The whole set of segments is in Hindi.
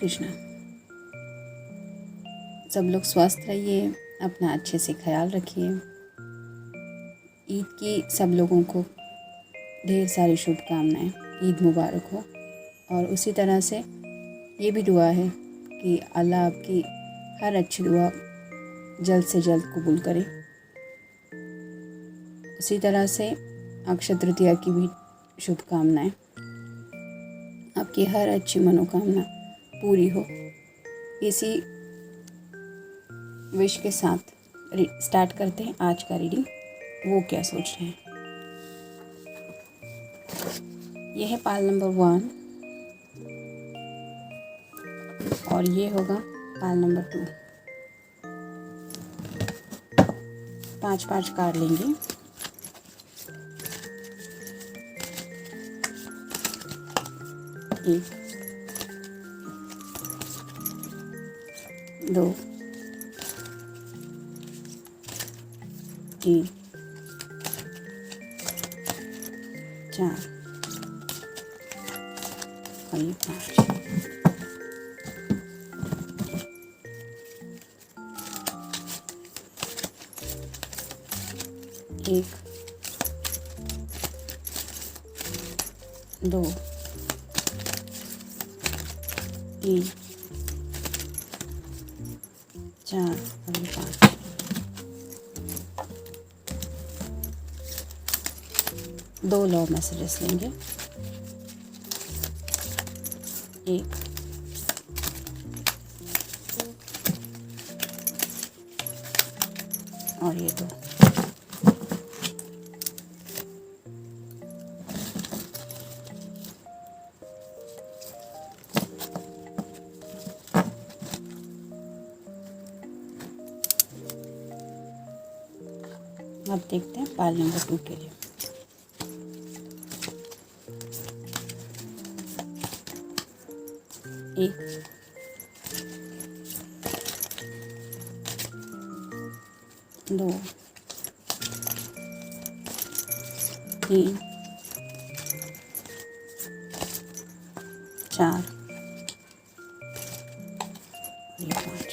कृष्णा। सब लोग स्वस्थ रहिए, अपना अच्छे से ख्याल रखिए। ईद की सब लोगों को ढेर सारी शुभकामनाएं। ईद मुबारक हो। और उसी तरह से ये भी दुआ है कि अल्लाह आपकी हर अच्छी दुआ जल्द से जल्द कबूल करे। उसी तरह से अक्षय तृतीया की भी शुभकामनाएं। आपकी हर अच्छी मनोकामना पूरी हो। इसी विश के साथ स्टार्ट करते हैं आज का रीडिंग। वो क्या सोच रहे हैं। यह है पाल नंबर 1 और ये होगा पाल नंबर 2। 5-5 कार्ड लेंगे। एक, 2, 3, 4 और ये 5। एक, 2, 3, 4 और ये 5। दो लव मैसेजेस लेंगे। एक और ये 2। अब देखते हैं पाल नंबर 2 के लिए। एक, 2, 3, 4 ये 5।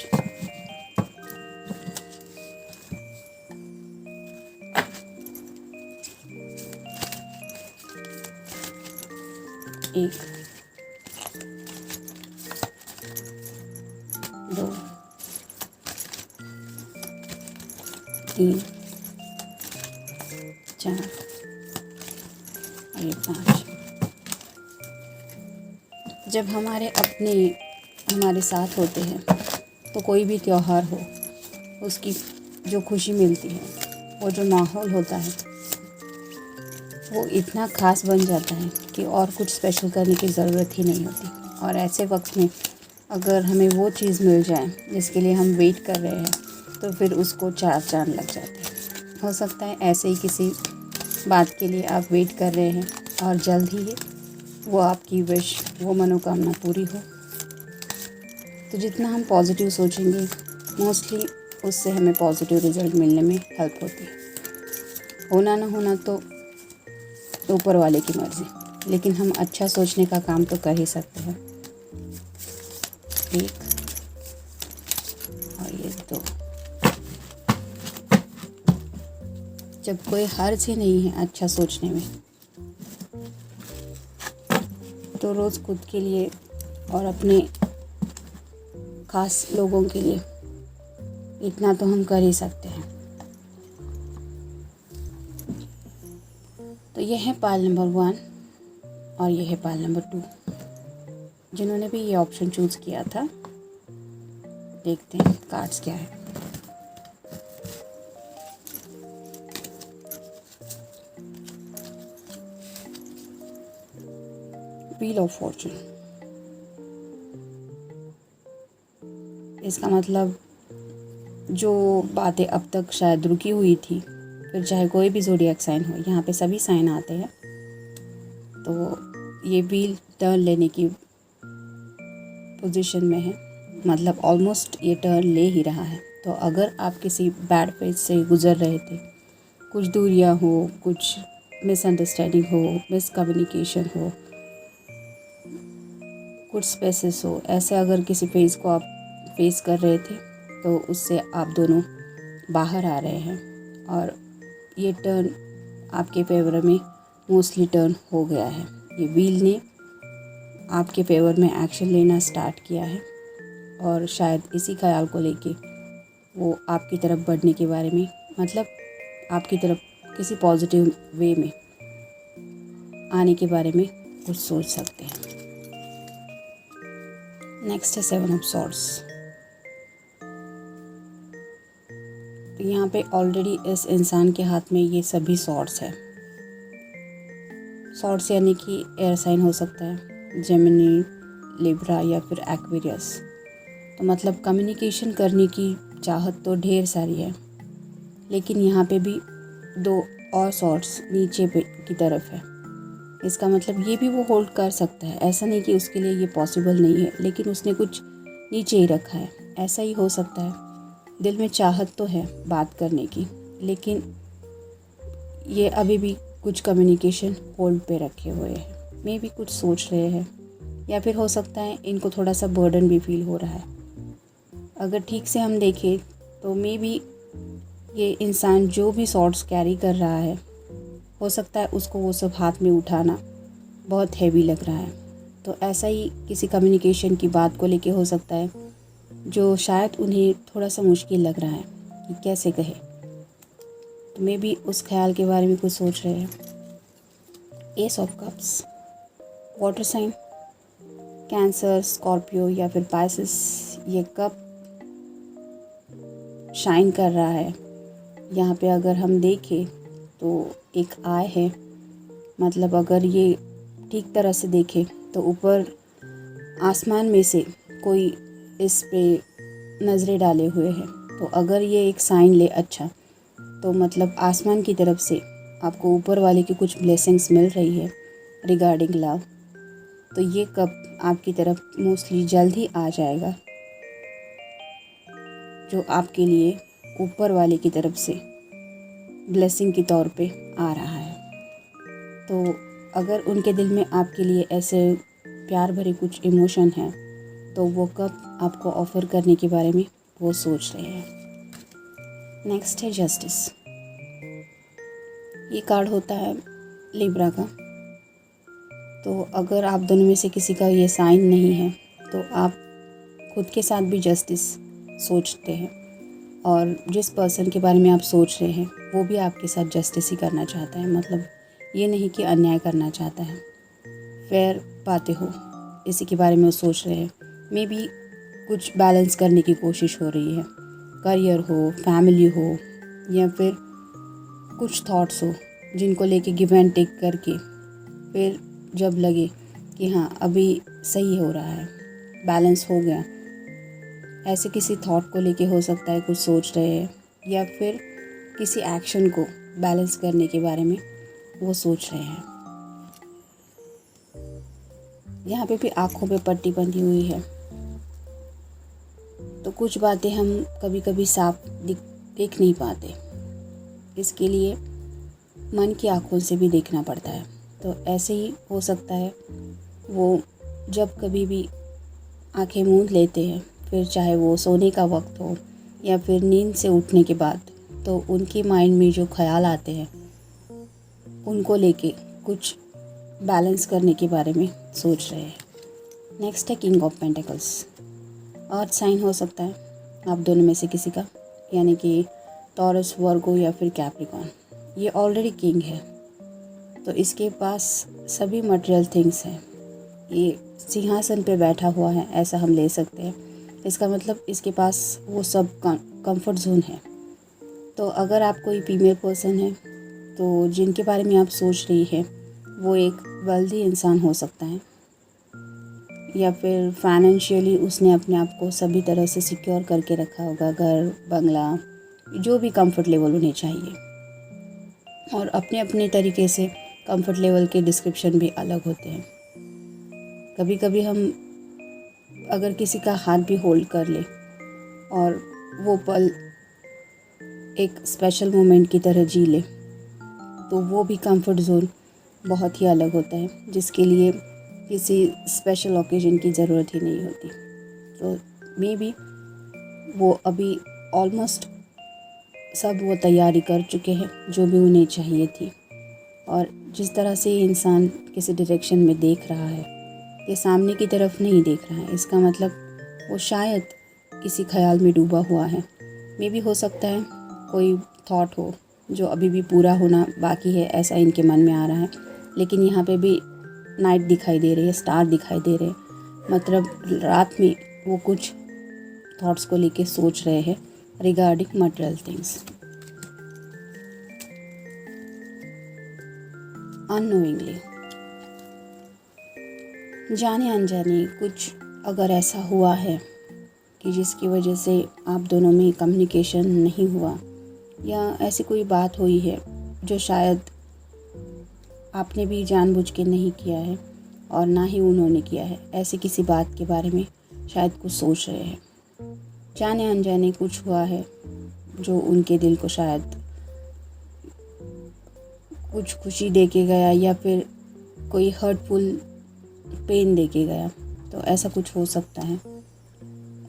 एक, 2, 3, 4 और ये 5। जब हमारे अपने हमारे साथ होते हैं तो कोई भी त्यौहार हो, उसकी जो खुशी मिलती है, वो जो माहौल होता है, वो इतना ख़ास बन जाता है कि और कुछ स्पेशल करने की ज़रूरत ही नहीं होती। और ऐसे वक्त में अगर हमें वो चीज़ मिल जाए जिसके लिए हम वेट कर रहे हैं, तो फिर उसको 4 चाँद लग जाते हैं। हो सकता है ऐसे ही किसी बात के लिए आप वेट कर रहे हैं और जल्द ही वो आपकी विश, वो मनोकामना पूरी हो। तो जितना हम पॉजिटिव सोचेंगे, मोस्टली उससे हमें पॉजिटिव रिज़ल्ट मिलने में हेल्प होती है। होना ना होना तो ऊपर वाले की मर्ज़ी, लेकिन हम अच्छा सोचने का काम तो कर ही सकते हैं। एक और ये 2। जब कोई हर्ज ही नहीं है अच्छा सोचने में, तो रोज़ खुद के लिए और अपने ख़ास लोगों के लिए इतना तो हम कर ही सकते हैं। तो ये है पाल नंबर 1 और ये है पाल नंबर 2। जिन्होंने भी ये ऑप्शन चूज़ किया था, देखते हैं कार्ड्स क्या है। Wheel of Fortune. इसका मतलब जो बातें अब तक शायद रुकी हुई थी, फिर चाहे कोई भी ज़ोडिएक साइन हो, यहाँ पे सभी साइन आते हैं, तो ये व्हील टर्न लेने की पोजीशन में है। मतलब ऑलमोस्ट ये टर्न ले ही रहा है। तो अगर आप किसी बैड फेज से गुज़र रहे थे, कुछ दूरियां हो, कुछ मिसअंडरस्टैंडिंग हो, मिसकम्युनिकेशन हो, कुछ स्पेसेस हो, ऐसे अगर किसी फेज़ को आप फेस कर रहे थे तो उससे आप दोनों बाहर आ रहे हैं और ये टर्न आपके फेवर में मोस्टली टर्न हो गया है। ये व्हील ने आपके फेवर में एक्शन लेना स्टार्ट किया है और शायद इसी ख्याल को लेके वो आपकी तरफ बढ़ने के बारे में, मतलब आपकी तरफ किसी पॉजिटिव वे में आने के बारे में कुछ सोच सकते हैं। नेक्स्ट है 7 ऑफ सॉर्ड्स। तो यहाँ पे ऑलरेडी इस इंसान के हाथ में ये सभी सॉर्ड्स है। सॉर्ड्स यानी कि एयर साइन हो सकता है, जेमिनी, लिब्रा या फिर एक्वेरियस। तो मतलब कम्युनिकेशन करने की चाहत तो ढेर सारी है, लेकिन यहाँ पे भी 2 और सॉर्ड्स नीचे पे की तरफ है। इसका मतलब ये भी वो होल्ड कर सकता है, ऐसा नहीं कि उसके लिए ये पॉसिबल नहीं है, लेकिन उसने कुछ नीचे ही रखा है। ऐसा ही हो सकता है, दिल में चाहत तो है बात करने की, लेकिन ये अभी भी कुछ कम्युनिकेशन होल्ड पे रखे हुए हैं। मे भी कुछ सोच रहे हैं, या फिर हो सकता है इनको थोड़ा सा बर्डन भी फील हो रहा है। अगर ठीक से हम देखें तो मे भी ये इंसान जो भी सॉर्ड्स कैरी कर रहा है, हो सकता है उसको वो सब हाथ में उठाना बहुत हैवी लग रहा है। तो ऐसा ही किसी कम्युनिकेशन की बात को लेके हो सकता है, जो शायद उन्हें थोड़ा सा मुश्किल लग रहा है कि कैसे कहे। तो मे भी उस ख्याल के बारे में कुछ सोच रहे हैं। Ace of cups, water sign, cancer, Scorpio या फिर पाइसेस, ये कप शाइन कर रहा है। यहाँ पे अगर हम देखें तो एक आय है, मतलब अगर ये ठीक तरह से देखें तो ऊपर आसमान में से कोई इस पे नज़रें डाले हुए हैं। तो अगर ये एक साइन ले अच्छा, तो मतलब आसमान की तरफ से आपको ऊपर वाले की कुछ ब्लेसिंग्स मिल रही है रिगार्डिंग लव। तो ये कप आपकी तरफ मोस्टली जल्द ही आ जाएगा, जो आपके लिए ऊपर वाले की तरफ से ब्लेसिंग के तौर पे आ रहा है। तो अगर उनके दिल में आपके लिए ऐसे प्यार भरे कुछ इमोशन हैं, तो वो कप आपको ऑफ़र करने के बारे में वो सोच रहे हैं। नेक्स्ट है जस्टिस। ये कार्ड होता है लिब्रा का। तो अगर आप दोनों में से किसी का ये साइन नहीं है, तो आप खुद के साथ भी जस्टिस सोचते हैं, और जिस पर्सन के बारे में आप सोच रहे हैं वो भी आपके साथ जस्टिस ही करना चाहता है। मतलब ये नहीं कि अन्याय करना चाहता है, फेयर बातें हो इसी के बारे में वो सोच रहे हैं। मे बी कुछ बैलेंस करने की कोशिश हो रही है, करियर हो, फैमिली हो, या फिर कुछ थॉट्स हो जिनको लेके गिव एंड टेक करके फिर जब लगे कि हाँ अभी सही हो रहा है, बैलेंस हो गया, ऐसे किसी थॉट को लेके हो सकता है कुछ सोच रहे हैं, या फिर किसी एक्शन को बैलेंस करने के बारे में वो सोच रहे हैं। यहाँ पे भी आँखों पे पट्टी बंधी हुई है। तो कुछ बातें हम कभी कभी साफ देख नहीं पाते, इसके लिए मन की आँखों से भी देखना पड़ता है। तो ऐसे ही हो सकता है वो जब कभी भी आंखें मूंद लेते हैं, फिर चाहे वो सोने का वक्त हो या फिर नींद से उठने के बाद, तो उनके माइंड में जो ख्याल आते हैं उनको लेके कुछ बैलेंस करने के बारे में सोच रहे हैं। नेक्स्ट है king of pentacles. Earth sign हो सकता है आप दोनों में से किसी का, यानी कि टॉरस, वर्गो या फिर कैप्रिकॉन। ये ऑलरेडी किंग है, तो इसके पास सभी मटेरियल थिंग्स हैं। ये सिंहासन पे बैठा हुआ है, ऐसा हम ले सकते हैं। इसका मतलब इसके पास वो सब कंफर्ट जोन है। तो अगर आप कोई फीमेल पर्सन है, तो जिनके बारे में आप सोच रही है वो एक वेल्दी इंसान हो सकता है, या फिर फाइनेंशियली उसने अपने आप को सभी तरह से सिक्योर करके रखा होगा, घर, बंगला, जो भी कंफर्ट लेवल उन्हें चाहिए। और अपने अपने तरीके से कंफर्ट लेवल के डिस्क्रिप्शन भी अलग होते हैं। कभी कभी हम अगर किसी का हाथ भी होल्ड कर ले और वो पल एक स्पेशल मोमेंट की तरह जी ले, तो वो भी कंफर्ट जोन बहुत ही अलग होता है, जिसके लिए किसी स्पेशल ओकेजन की ज़रूरत ही नहीं होती। तो मे बी वो अभी ऑलमोस्ट सब वो तैयारी कर चुके हैं जो भी उन्हें चाहिए थी। और जिस तरह से इंसान किसी डायरेक्शन में देख रहा है, ये सामने की तरफ नहीं देख रहा है, इसका मतलब वो शायद किसी ख्याल में डूबा हुआ है। मे भी हो सकता है कोई थॉट हो जो अभी भी पूरा होना बाकी है, ऐसा इनके मन में आ रहा है। लेकिन यहाँ पे भी नाइट दिखाई दे रही है, स्टार दिखाई दे रहे हैं, मतलब रात में वो कुछ थॉट्स को लेके सोच रहे हैं रिगार्डिंग मटेरियल थिंग्स। अननोइंगली, जाने अनजाने कुछ अगर ऐसा हुआ है कि जिसकी वजह से आप दोनों में कम्युनिकेशन नहीं हुआ, या ऐसी कोई बात हुई है जो शायद आपने भी जानबूझ के नहीं किया है और ना ही उन्होंने किया है, ऐसी किसी बात के बारे में शायद कुछ सोच रहे हैं। जाने अनजाने कुछ हुआ है जो उनके दिल को शायद कुछ खुशी दे के गया या फिर कोई हर्टफुल पेन दे के गया। तो ऐसा कुछ हो सकता है।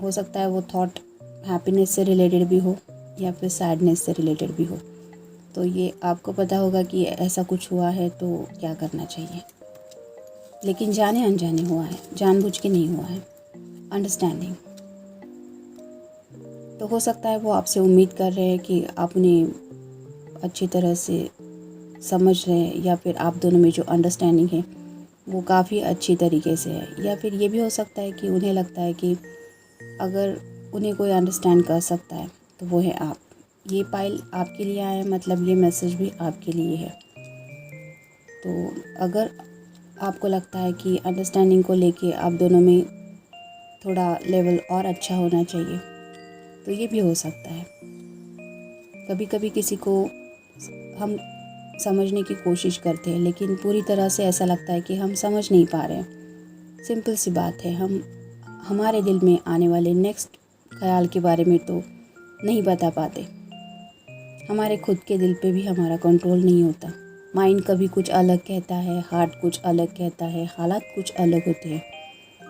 हो सकता है वो थॉट हैप्पीनेस से रिलेटेड भी हो या फिर सैडनेस से रिलेटेड भी हो। तो ये आपको पता होगा कि ऐसा कुछ हुआ है तो क्या करना चाहिए। लेकिन जाने अनजाने हुआ है, जानबूझ के नहीं हुआ है। अंडरस्टैंडिंग, तो हो सकता है वो आपसे उम्मीद कर रहे हैं कि आप उन्हें अच्छी तरह से समझ रहे हैं, या फिर आप दोनों में जो अंडरस्टैंडिंग है वो काफ़ी अच्छी तरीके से है। या फिर ये भी हो सकता है कि उन्हें लगता है कि अगर उन्हें कोई अंडरस्टैंड कर सकता है तो वो है आप। ये फाइल आपके लिए आया है, मतलब ये मैसेज भी आपके लिए है। तो अगर आपको लगता है कि अंडरस्टैंडिंग को लेके आप दोनों में थोड़ा लेवल और अच्छा होना चाहिए, तो ये भी हो सकता है। कभी कभी किसी को हम समझने की कोशिश करते हैं, लेकिन पूरी तरह से ऐसा लगता है कि हम समझ नहीं पा रहे हैं। सिंपल सी बात है, हम हमारे दिल में आने वाले नेक्स्ट ख्याल के बारे में तो नहीं बता पाते। हमारे खुद के दिल पे भी हमारा कंट्रोल नहीं होता। माइंड कभी कुछ अलग कहता है, हार्ट कुछ अलग कहता है, हालात कुछ अलग होते हैं।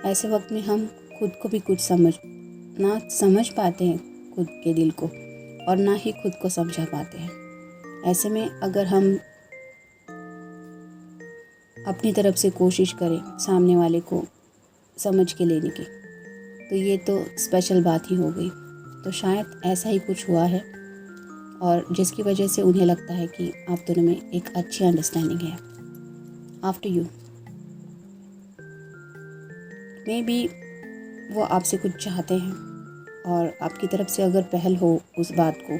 ऐसे वक्त में हम खुद को भी कुछ समझ पाते हैं खुद के दिल को, और ना ही खुद को समझा पाते हैं। ऐसे में अगर हम अपनी तरफ से कोशिश करें सामने वाले को समझ के लेने की, तो ये तो स्पेशल बात ही हो गई। तो शायद ऐसा ही कुछ हुआ है, और जिसकी वजह से उन्हें लगता है कि आप दोनों में एक अच्छी अंडरस्टैंडिंग है। आफ्टर यू, मे बी वो आपसे कुछ चाहते हैं, और आपकी तरफ से अगर पहल हो उस बात को,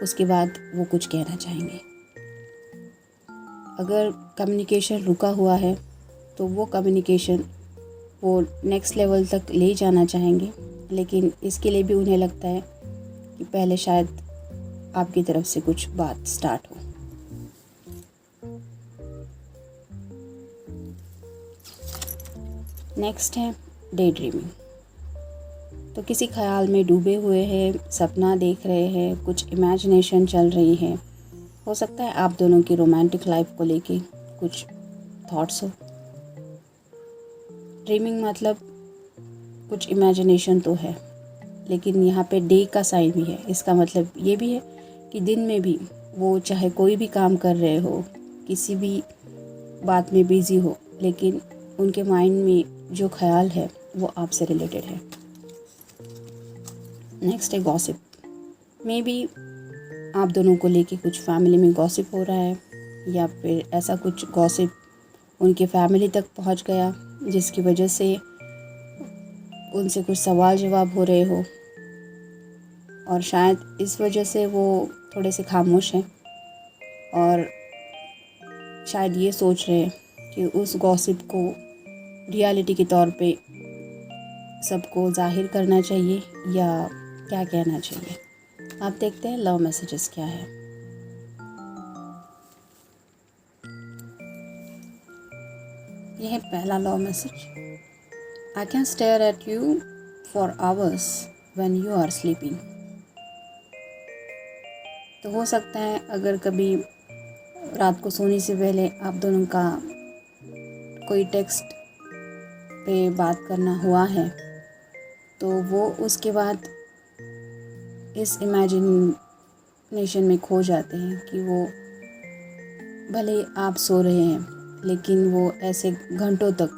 उसके बाद वो कुछ कहना चाहेंगे। अगर कम्युनिकेशन रुका हुआ है तो वो कम्युनिकेशन वो नेक्स्ट लेवल तक ले जाना चाहेंगे, लेकिन इसके लिए भी उन्हें लगता है कि पहले शायद आपकी तरफ से कुछ बात स्टार्ट हो। नेक्स्ट है डे ड्रीमिंग। तो किसी ख्याल में डूबे हुए हैं, सपना देख रहे हैं, कुछ इमेजिनेशन चल रही है। हो सकता है आप दोनों की रोमांटिक लाइफ को लेके कुछ थॉट्स हो। ड्रीमिंग मतलब कुछ इमेजिनेशन तो है, लेकिन यहाँ पे डे का साइन भी है। इसका मतलब ये भी है कि दिन में भी वो चाहे कोई भी काम कर रहे हो, किसी भी बात में बिज़ी हो, लेकिन उनके माइंड में जो ख्याल है वो आपसे रिलेटेड है। नेक्स्ट है गॉसिप। मे बी आप दोनों को लेके कुछ फैमिली में गॉसिप हो रहा है, या फिर ऐसा कुछ गॉसिप उनके फैमिली तक पहुंच गया जिसकी वजह से उनसे कुछ सवाल जवाब हो रहे हो, और शायद इस वजह से वो थोड़े से खामोश हैं, और शायद ये सोच रहे हैं कि उस गॉसिप को रियलिटी के तौर पे सबको जाहिर करना चाहिए या क्या कहना चाहिए। आप देखते हैं लव मैसेजेस क्या है। यह है पहला love message. I can stare at you for hours when you are sleeping. तो हो सकता है अगर कभी रात को सोने से पहले आप दोनों का कोई टेक्स्ट पे बात करना हुआ है, तो वो उसके बाद इस इमेजिनेशन में खो जाते हैं कि वो भले आप सो रहे हैं लेकिन वो ऐसे घंटों तक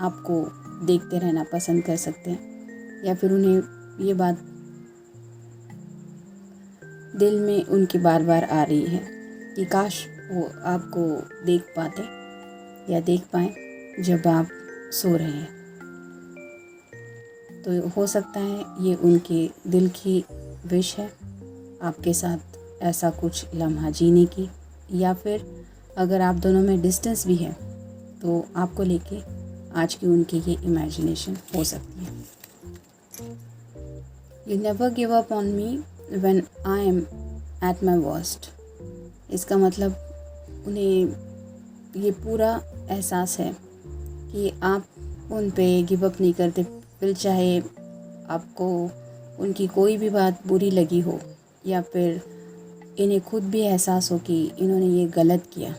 आपको देखते रहना पसंद कर सकते हैं, या फिर उन्हें ये बात दिल में उनकी बार बार आ रही है कि काश वो आपको देख पाते या देख पाएँ जब आप सो रहे हैं। तो हो सकता है ये उनके दिल की विश है आपके साथ ऐसा कुछ लम्हा जीने की, या फिर अगर आप दोनों में डिस्टेंस भी है तो आपको लेके आज की उनकी ये इमेजिनेशन हो सकती है। You never give up on me when I am at my worst. इसका मतलब उन्हें ये पूरा एहसास है कि आप उन पे गिव अप नहीं करते, फिर चाहे आपको उनकी कोई भी बात बुरी लगी हो या फिर इन्हें खुद भी एहसास हो कि इन्होंने ये गलत किया,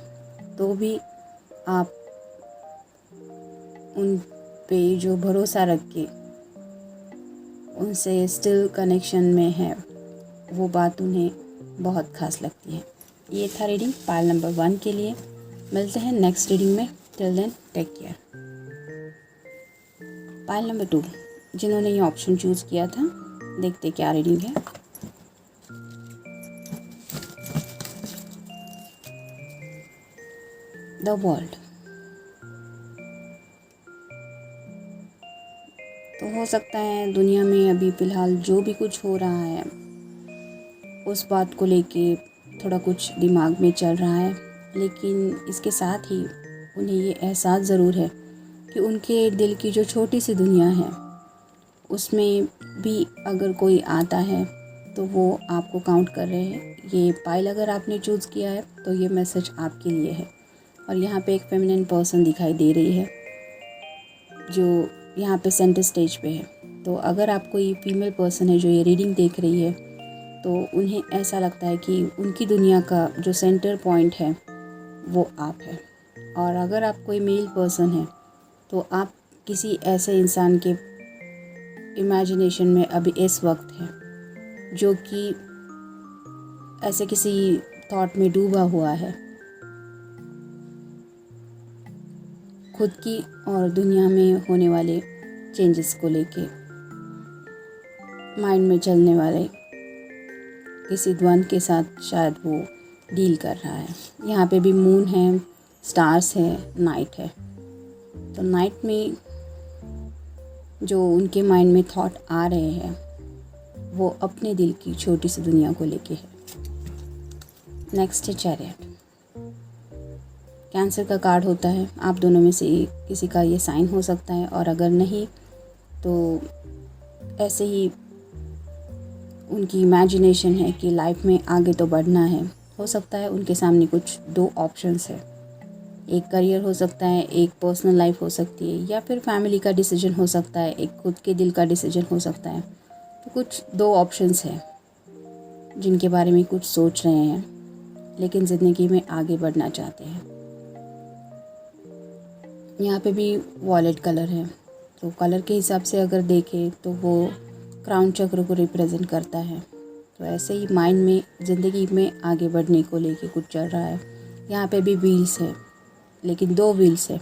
तो भी आप उन पे जो भरोसा रख के उनसे स्टिल कनेक्शन में है, वो बात उन्हें बहुत खास लगती है। ये था रीडिंग पाइल नंबर 1 के लिए। मिलते हैं नेक्स्ट रीडिंग में। Till then take care. Pile number 2, जिन्होंने ये ऑप्शन चूज़ किया था, देखते क्या रीडिंग है। The world. तो हो सकता है दुनिया में अभी फ़िलहाल जो भी कुछ हो रहा है उस बात को लेके थोड़ा कुछ दिमाग में चल रहा है, लेकिन इसके साथ ही उन्हें ये एहसास ज़रूर है कि उनके दिल की जो छोटी सी दुनिया है उसमें भी अगर कोई आता है तो वो आपको काउंट कर रहे हैं। ये पाइल अगर आपने चूज़ किया है तो ये मैसेज आपके लिए है। और यहाँ पे एक फेमिनिन पर्सन दिखाई दे रही है जो यहाँ पे सेंटर स्टेज पे है। तो अगर आप कोई फीमेल पर्सन है जो ये रीडिंग देख रही है तो उन्हें ऐसा लगता है कि उनकी दुनिया का जो सेंटर पॉइंट है वो आप है। और अगर आप कोई मेल पर्सन है तो आप किसी ऐसे इंसान के इमेजिनेशन में अभी इस वक्त है जो कि ऐसे किसी थॉट में डूबा हुआ है, खुद की और दुनिया में होने वाले चेंजेस को लेके माइंड में चलने वाले किसी द्वंद के साथ शायद वो डील कर रहा है। यहाँ पे भी मून है, स्टार्स है, नाइट है। तो नाइट में जो उनके माइंड में थॉट आ रहे हैं वो अपने दिल की छोटी सी दुनिया को लेके है। नेक्स्ट है चैरियट। कैंसर का कार्ड होता है। आप दोनों में से किसी का ये साइन हो सकता है, और अगर नहीं तो ऐसे ही उनकी इमेजिनेशन है कि लाइफ में आगे तो बढ़ना है। हो सकता है उनके सामने कुछ 2 ऑप्शंस है, एक करियर हो सकता है, एक पर्सनल लाइफ हो सकती है, या फिर फैमिली का डिसीजन हो सकता है, एक खुद के दिल का डिसीजन हो सकता है। तो कुछ 2 ऑप्शंस हैं जिनके बारे में कुछ सोच रहे हैं लेकिन ज़िंदगी में आगे बढ़ना चाहते हैं। यहाँ पे भी वॉलेट कलर है, तो कलर के हिसाब से अगर देखें तो वो क्राउन चक्र को रिप्रेजेंट करता है। तो ऐसे ही माइंड में ज़िंदगी में आगे बढ़ने को लेके कुछ चल रहा है। यहाँ पे भी व्हील्स है, लेकिन 2 व्हील्स है।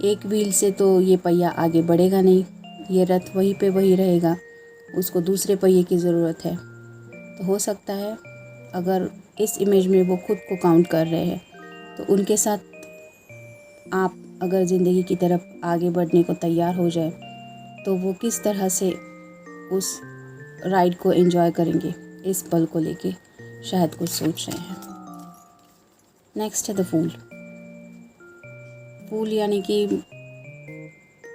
एक व्हील से तो ये पहिया आगे बढ़ेगा नहीं, ये रथ वहीं पे वही रहेगा, उसको दूसरे पहिए की ज़रूरत है। तो हो सकता है अगर इस इमेज में वो खुद को काउंट कर रहे हैं तो उनके साथ आप अगर ज़िंदगी की तरफ आगे बढ़ने को तैयार हो जाए तो वो किस तरह से उस राइड को एंजॉय करेंगे, इस पल को लेके शायद कुछ सोच रहे हैं। नेक्स्ट है द फूल। फूल यानी कि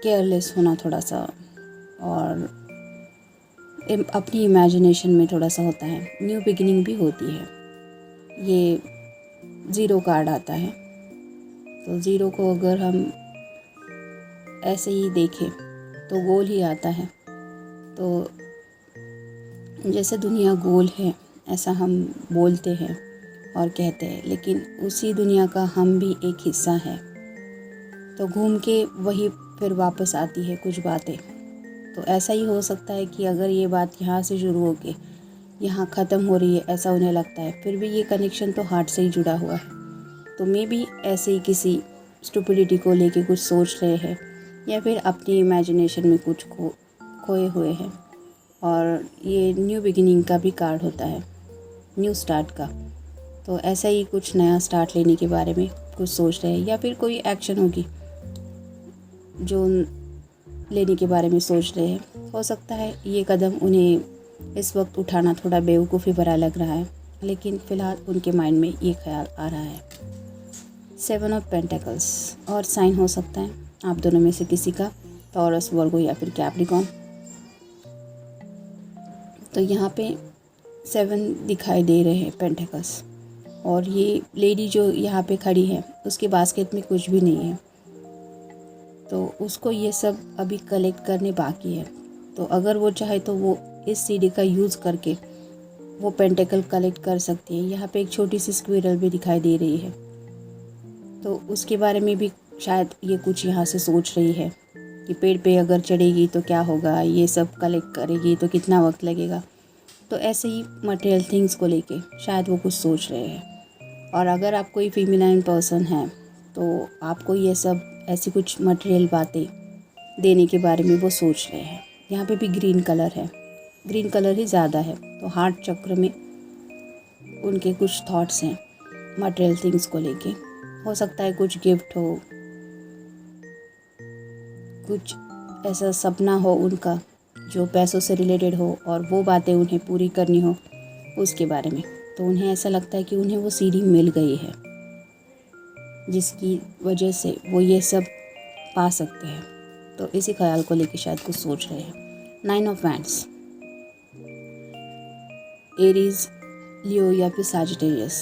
केयरलेस होना थोड़ा सा, और अपनी इमेजिनेशन में थोड़ा सा होता है। न्यू बिगिनिंग भी होती है। ये 0 कार्ड आता है, तो 0 को अगर हम ऐसे ही देखें तो गोल ही आता है। तो जैसे दुनिया गोल है ऐसा हम बोलते हैं और कहते हैं, लेकिन उसी दुनिया का हम भी एक हिस्सा है। तो घूम के वही फिर वापस आती है कुछ बातें। तो ऐसा ही हो सकता है कि अगर ये बात यहाँ से शुरू होके यहाँ ख़त्म हो रही है, ऐसा उन्हें लगता है, फिर भी ये कनेक्शन तो हार्ट से ही जुड़ा हुआ है। तो मे बी ऐसे ही किसी स्टुपिडिटी को लेके कुछ सोच रहे हैं, या फिर अपनी इमेजिनेशन में कुछ खोए हुए हैं। और ये न्यू बिगिनिंग का भी कार्ड होता है, न्यू स्टार्ट का। तो ऐसा ही कुछ नया स्टार्ट लेने के बारे में कुछ सोच रहे हैं, या फिर कोई एक्शन होगी जो लेने के बारे में सोच रहे हैं। हो सकता है ये कदम उन्हें इस वक्त उठाना थोड़ा बेवकूफ़ी भरा लग रहा है, लेकिन फ़िलहाल उनके माइंड में ये ख्याल आ रहा है। 7 ऑफ पेंटिकल्स, और साइन हो सकता है आप दोनों में से किसी का, टॉरस, वर्गो या फिर कैप्रिकॉर्न। तो यहाँ पे 7 दिखाई दे रहे हैं पेंटिकल्स, और ये लेडी जो यहाँ पे खड़ी है उसके बास्केट में कुछ भी नहीं है, तो उसको ये सब अभी कलेक्ट करने बाकी है। तो अगर वो चाहे तो वो इस सीढ़ी का यूज़ करके वो पेंटिकल कलेक्ट कर सकती है। यहाँ पे एक छोटी सी स्क्विरल भी दिखाई दे रही है, तो उसके बारे में भी शायद ये कुछ यहाँ से सोच रही है कि पेड़ पे अगर चढ़ेगी तो क्या होगा, ये सब कलेक्ट करेगी तो कितना वक्त लगेगा। तो ऐसे ही मटेरियल थिंग्स को लेके शायद वो कुछ सोच रहे हैं। और अगर आप कोई फीमेलाइन पर्सन हैं तो आपको ये सब ऐसी कुछ मटेरियल बातें देने के बारे में वो सोच रहे हैं। यहाँ पे भी ग्रीन कलर है, ग्रीन कलर ही ज़्यादा है। तो हार्ट चक्र में उनके कुछ थॉट्स हैं मटेरियल थिंग्स को लेके। हो सकता है कुछ गिफ्ट हो, कुछ ऐसा सपना हो उनका जो पैसों से रिलेटेड हो, और वो बातें उन्हें पूरी करनी हो उसके बारे में। तो उन्हें ऐसा लगता है कि उन्हें वो सीढ़ी मिल गई है, जिसकी वजह से वो ये सब पा सकते हैं। तो इसी ख्याल को लेके शायद कुछ सोच रहे हैं। 9 ऑफ वैंड्स, एरीज, लियो या फिर सैजिटेरियस,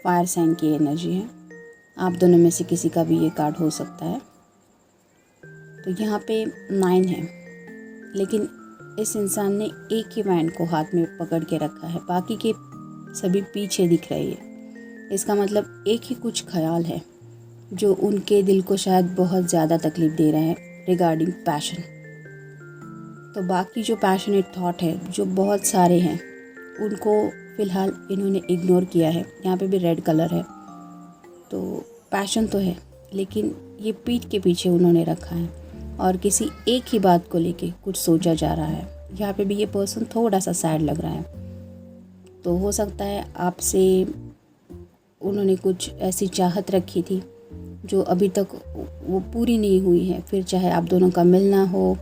फायर साइन की एनर्जी है। आप दोनों में से किसी का भी ये कार्ड हो सकता है। तो यहाँ पे 9 है, लेकिन इस इंसान ने एक ही वैंड को हाथ में पकड़ के रखा है, बाकी के सभी पीछे दिख रही है। इसका मतलब एक ही कुछ ख्याल है जो उनके दिल को शायद बहुत ज़्यादा तकलीफ़ दे रहा है रिगार्डिंग पैशन। तो बाकी जो पैशनेट थॉट है जो बहुत सारे हैं उनको फ़िलहाल इन्होंने इग्नोर किया है। यहाँ पे भी रेड कलर है, तो पैशन तो है लेकिन ये पीठ के पीछे उन्होंने रखा है, और किसी एक ही बात को लेके कुछ सोचा जा रहा है। यहाँ पे भी ये पर्सन थोड़ा सा सैड लग रहा है। तो हो सकता है आपसे उन्होंने कुछ ऐसी चाहत रखी थी जो अभी तक वो पूरी नहीं हुई है। फिर चाहे आप दोनों का मिलना हो,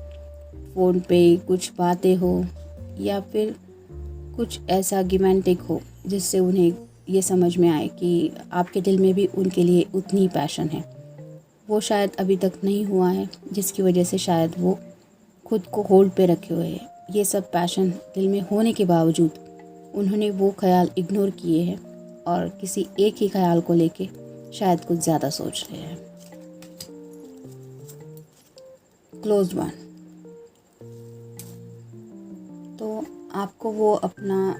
फ़ोन पे कुछ बातें हो, या फिर कुछ ऐसा गिमेंटिक हो जिससे उन्हें ये समझ में आए कि आपके दिल में भी उनके लिए उतनी ही पैशन है। वो शायद अभी तक नहीं हुआ है, जिसकी वजह से शायद वो खुद को होल्ड पे रखे हुए हैं। ये सब पैशन दिल में होने के बावजूद उन्होंने वो ख्याल इग्नोर किए हैं, और किसी एक ही ख्याल को लेके शायद कुछ ज़्यादा सोच रहे हैं। क्लोज्ड वन, तो आपको वो अपना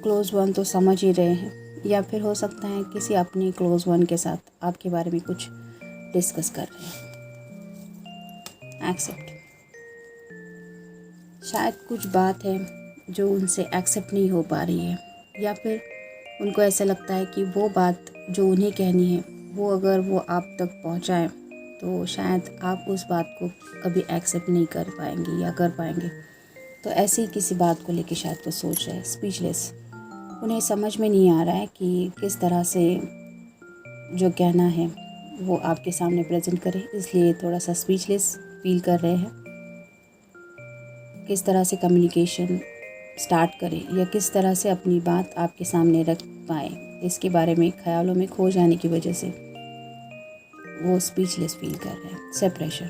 क्लोज वन तो समझ ही रहे हैं, या फिर हो सकता है किसी अपने क्लोज वन के साथ आपके बारे में कुछ डिस्कस कर रहे हैं। एक्सेप्ट, शायद कुछ बात है जो उनसे एक्सेप्ट नहीं हो पा रही है, या फिर उनको ऐसा लगता है कि वो बात जो उन्हें कहनी है वो अगर वो आप तक पहुंचाए तो शायद आप उस बात को कभी एक्सेप्ट नहीं कर पाएंगे या कर पाएंगे। तो ऐसे ही किसी बात को लेके शायद वो सोच रहे हैं। स्पीचलेस, उन्हें समझ में नहीं आ रहा है कि किस तरह से जो कहना है वो आपके सामने प्रेजेंट करें, इसलिए थोड़ा सा स्पीचलेस फील कर रहे हैं। किस तरह से कम्युनिकेशन स्टार्ट करें या किस तरह से अपनी बात आपके सामने रख पाए, इसके बारे में ख्यालों में खो जाने की वजह से वो स्पीचलेस फील कर रहे हैं। सेपरेशन,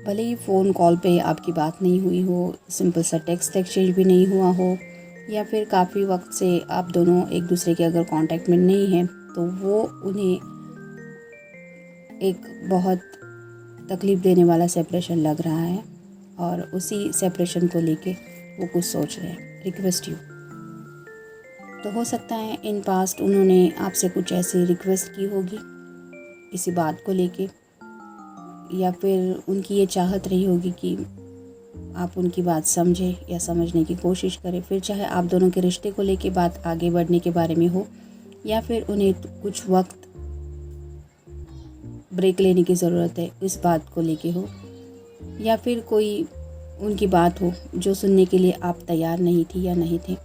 भले ही फ़ोन कॉल पे आपकी बात नहीं हुई हो, सिंपल सा टेक्स्ट एक्सचेंज भी नहीं हुआ हो, या फिर काफ़ी वक्त से आप दोनों एक दूसरे के अगर कांटेक्ट में नहीं हैं, तो वो उन्हें एक बहुत तकलीफ़ देने वाला सेपरेशन लग रहा है, और उसी सेपरेशन को लेके वो कुछ सोच रहे हैं। रिक्वेस्ट यू, तो हो सकता है इन पास्ट उन्होंने आपसे कुछ ऐसी रिक्वेस्ट की होगी किसी बात को लेके, या फिर उनकी ये चाहत रही होगी कि आप उनकी बात समझें या समझने की कोशिश करें। फिर चाहे आप दोनों के रिश्ते को लेके बात आगे बढ़ने के बारे में हो, या फिर उन्हें कुछ वक्त ब्रेक लेने की ज़रूरत है इस बात को लेके हो, या फिर कोई उनकी बात हो जो सुनने के लिए आप तैयार नहीं थी या नहीं थे,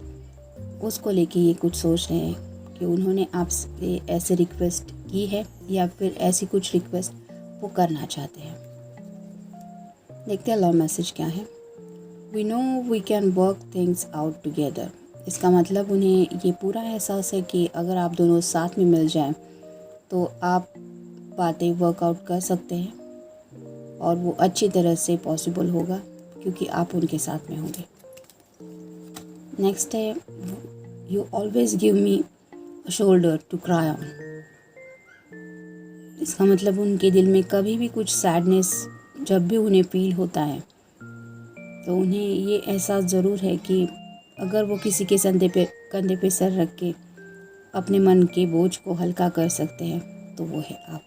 उसको लेके ये कुछ सोच रहे हैं कि उन्होंने आपसे ऐसे रिक्वेस्ट की है या फिर ऐसी कुछ रिक्वेस्ट वो करना चाहते हैं। देखते हैं लव मैसेज क्या है। We know we can work things out together. इसका मतलब उन्हें ये पूरा एहसास है कि अगर आप दोनों साथ में मिल जाएं तो आप बातें वर्कआउट कर सकते हैं और वो अच्छी तरह से पॉसिबल होगा क्योंकि आप उनके साथ में होंगे। नेक्स्ट है, you always give me a shoulder to cry on. इसका मतलब उनके दिल में कभी भी कुछ सैडनेस जब भी उन्हें फील होता है तो उन्हें ये एहसास ज़रूर है कि अगर वो किसी के कंधे पे सर रख के अपने मन के बोझ को हल्का कर सकते हैं तो वो है आप।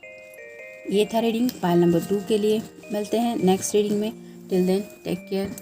ये था रीडिंग पाइल नंबर 2 के लिए। मिलते हैं नेक्स्ट रीडिंग में। Till then take care.